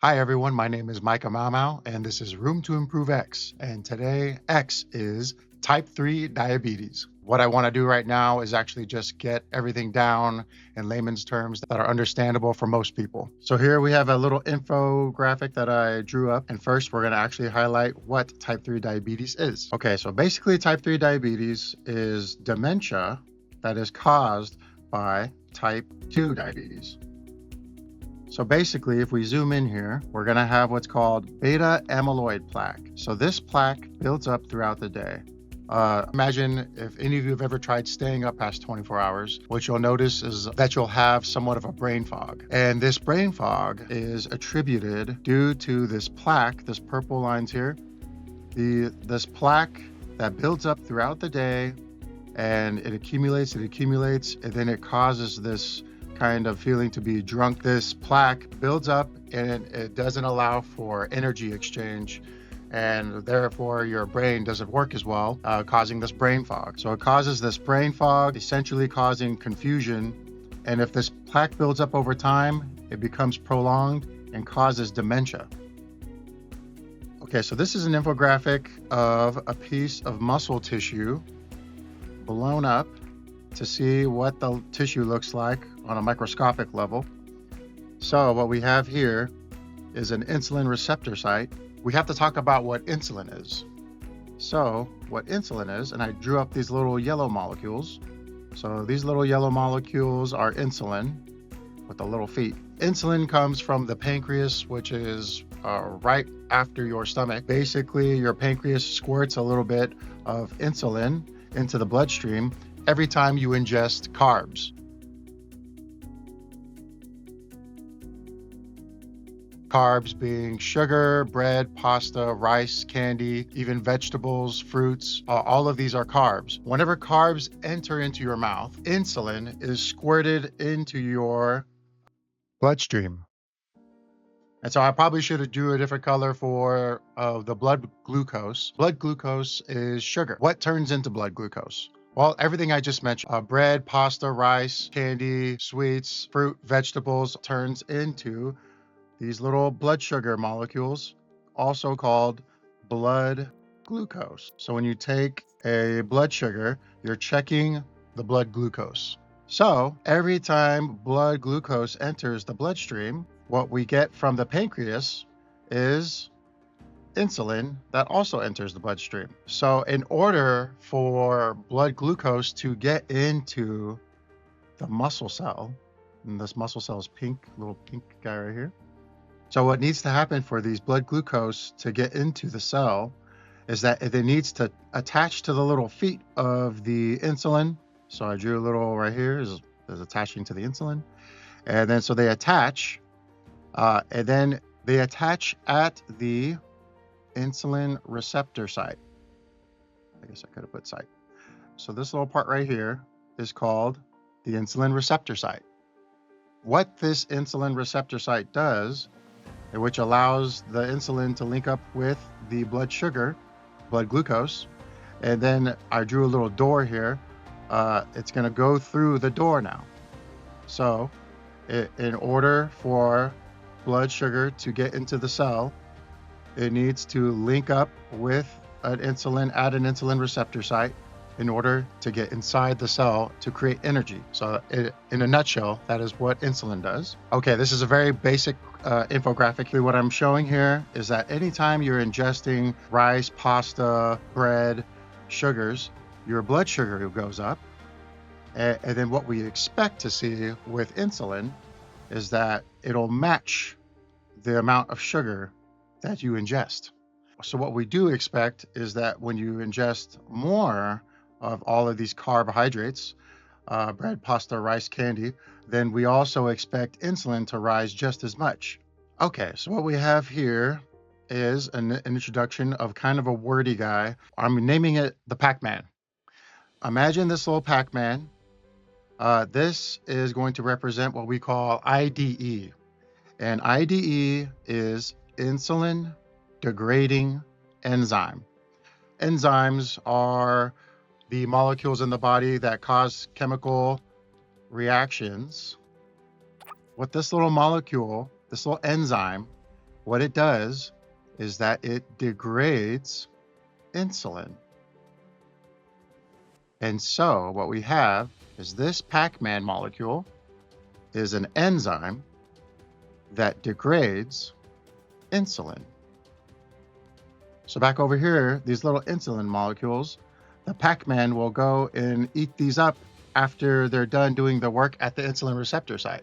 Hi everyone, my name is Micah Mau and this is Room to Improve X. And today X is type 3 diabetes. What I want to do right now is actually just get everything down in layman's terms that are understandable for most people. So here we have a little infographic that I drew up. And first we're going to actually highlight what type 3 diabetes is. Okay, so basically type 3 diabetes is dementia that is caused by type 2 diabetes. So basically, if we zoom in here, we're going to have what's called beta amyloid plaque. So this plaque builds up throughout the day. Imagine if any of you have ever tried staying up past 24 hours, what you'll notice is that you'll have somewhat of a brain fog. And this brain fog is attributed due to this plaque, this purple lines here, this plaque that builds up throughout the day and it accumulates, and then it causes this kind of feeling to be drunk. This plaque builds up and it doesn't allow for energy exchange, and therefore your brain doesn't work as well, causing this brain fog. So it causes this brain fog, essentially causing confusion. And if this plaque builds up over time, it becomes prolonged and causes dementia. Okay, so this is an infographic of a piece of muscle tissue blown up to see what the tissue looks like on a microscopic level. So what we have here is an insulin receptor site. We have to talk about what insulin is. So what insulin is, and I drew up these little yellow molecules. So these little yellow molecules are insulin with the little feet. Insulin comes from the pancreas, which is right after your stomach. Basically, your pancreas squirts a little bit of insulin into the bloodstream every time you ingest carbs. Carbs being sugar, bread, pasta, rice, candy, even vegetables, fruits, all of these are carbs. Whenever carbs enter into your mouth, insulin is squirted into your bloodstream. And so I probably should do a different color for the blood glucose. Blood glucose is sugar. What turns into blood glucose? Well, everything I just mentioned, bread, pasta, rice, candy, sweets, fruit, vegetables, turns into these little blood sugar molecules, also called blood glucose. So when you take a blood sugar, you're checking the blood glucose. So every time blood glucose enters the bloodstream, what we get from the pancreas is insulin that also enters the bloodstream. So in order for blood glucose to get into the muscle cell, and this muscle cell is pink, little pink guy right here. So what needs to happen for these blood glucose to get into the cell is that it needs to attach to the little feet of the insulin. So I drew a little right here is attaching to the insulin. And then so they attach, and then they attach at the insulin receptor site. I guess I could have put site. So this little part right here is called the insulin receptor site. What this insulin receptor site does, which allows the insulin to link up with the blood sugar, blood glucose, and then I drew a little door here. It's going to go through the door now. So in order for blood sugar to get into the cell, it needs to link up with an insulin at an insulin receptor site in order to get inside the cell to create energy. So in a nutshell, that is what insulin does. Okay, this is a very basic infographic. What I'm showing here is that anytime you're ingesting rice, pasta, bread, sugars, your blood sugar goes up. And then what we expect to see with insulin is that it'll match the amount of sugar that you ingest. So what we do expect is that when you ingest more of all of these carbohydrates, bread, pasta, rice, candy, then we also expect insulin to rise just as much. Okay, so what we have here is an introduction of kind of a wordy guy. I'm naming it the Pac-Man. Imagine this little Pac-Man. This is going to represent what we call IDE. And IDE is insulin degrading enzyme. Enzymes are the molecules in the body that cause chemical reactions. What this little molecule, this little enzyme, what it does is that it degrades insulin. And so what we have is this Pac-Man molecule is an enzyme that degrades insulin. So back over here, these little insulin molecules, the Pac-Man will go and eat these up after they're done doing the work at the insulin receptor site.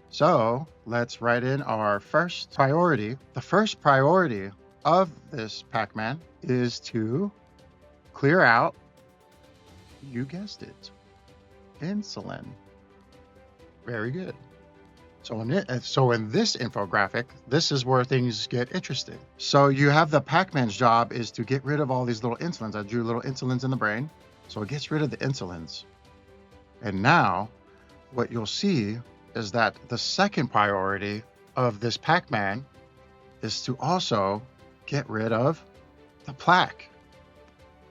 So let's write in our first priority. The first priority of this Pac-Man is to clear out, you guessed it, insulin. Very good. So in this infographic, this is where things get interesting. So you have the Pac-Man's job is to get rid of all these little insulins. I drew little insulins in the brain. So it gets rid of the insulins. And now what you'll see is that the second priority of this Pac-Man is to also get rid of the plaque.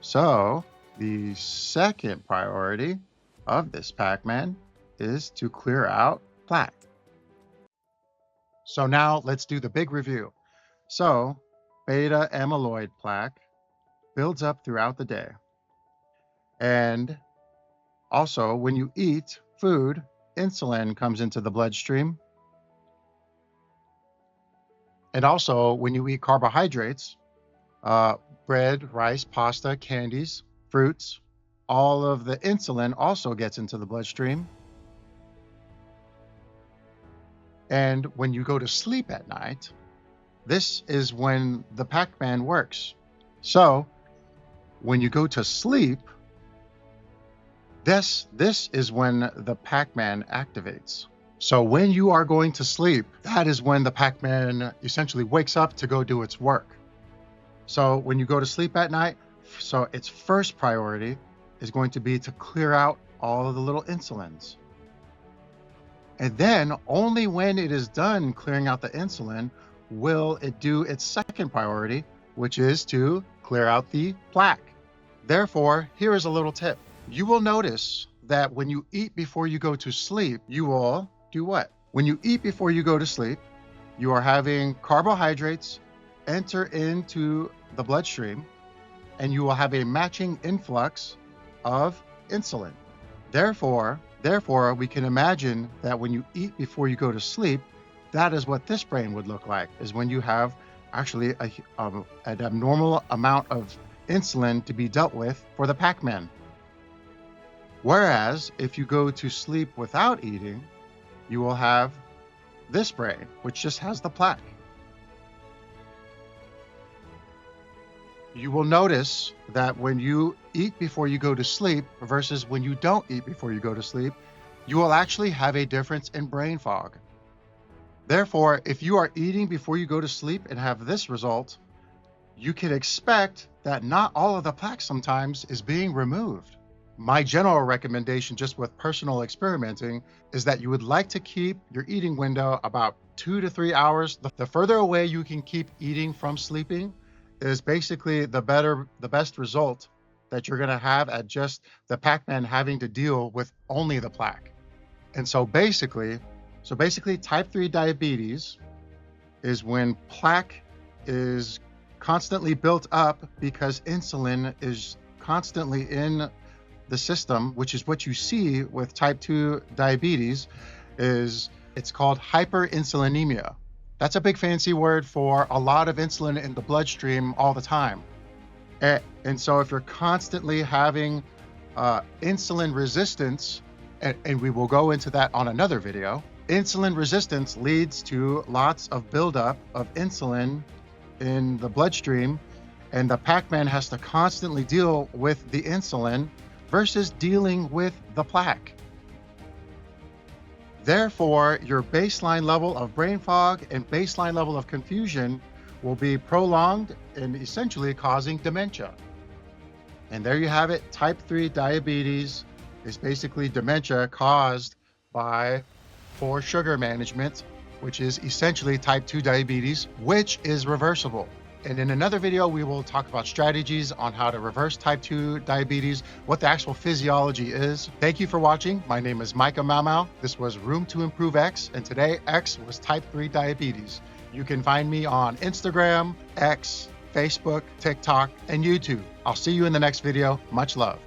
So the second priority of this Pac-Man is to clear out plaque. So now let's do the big review. So beta amyloid plaque builds up throughout the day. And also when you eat food, insulin comes into the bloodstream. And also when you eat carbohydrates, bread, rice, pasta, candies, fruits, all of the insulin also gets into the bloodstream. And when you go to sleep at night, this is when the Pac-Man works. So when you go to sleep, this is when the Pac-Man activates. So when you are going to sleep, that is when the Pac-Man essentially wakes up to go do its work. So when you go to sleep at night, so its first priority is going to be to clear out all of the little insulins. And then only when it is done clearing out the insulin will it do its second priority, which is to clear out the plaque. Therefore, here is a little tip. You will notice that when you eat before you go to sleep, you will do what? When you eat before you go to sleep, you are having carbohydrates enter into the bloodstream, and you will have a matching influx of insulin. Therefore, we can imagine that when you eat before you go to sleep, that is what this brain would look like, is when you have actually an abnormal amount of insulin to be dealt with for the Pac-Man. Whereas if you go to sleep without eating, you will have this brain, which just has the plaque. You will notice that when you eat before you go to sleep versus when you don't eat before you go to sleep, you will actually have a difference in brain fog. Therefore, if you are eating before you go to sleep and have this result, you can expect that not all of the plaque sometimes is being removed. My general recommendation, just with personal experimenting, is that you would like to keep your eating window about 2 to 3 hours. The further away you can keep eating from sleeping is basically the best result that you're going to have at just the Pac-Man having to deal with only the plaque. And so basically type 3 diabetes is when plaque is constantly built up because insulin is constantly in the system, which is what you see with type 2 diabetes. It's called hyperinsulinemia. That's a big fancy word for a lot of insulin in the bloodstream all the time. And so if you're constantly having insulin resistance, and we will go into that on another video, insulin resistance leads to lots of buildup of insulin in the bloodstream, and the Pac-Man has to constantly deal with the insulin versus dealing with the plaque. Therefore, your baseline level of brain fog and baseline level of confusion will be prolonged and essentially causing dementia. And there you have it. Type 3 diabetes is basically dementia caused by poor sugar management, which is essentially type 2 diabetes, which is reversible. And in another video, we will talk about strategies on how to reverse type 2 diabetes, what the actual physiology is. Thank you for watching. My name is Micah Mau. This was Room to Improve X, and today X was type 3 diabetes. You can find me on Instagram, X, Facebook, TikTok, and YouTube. I'll see you in the next video. Much love.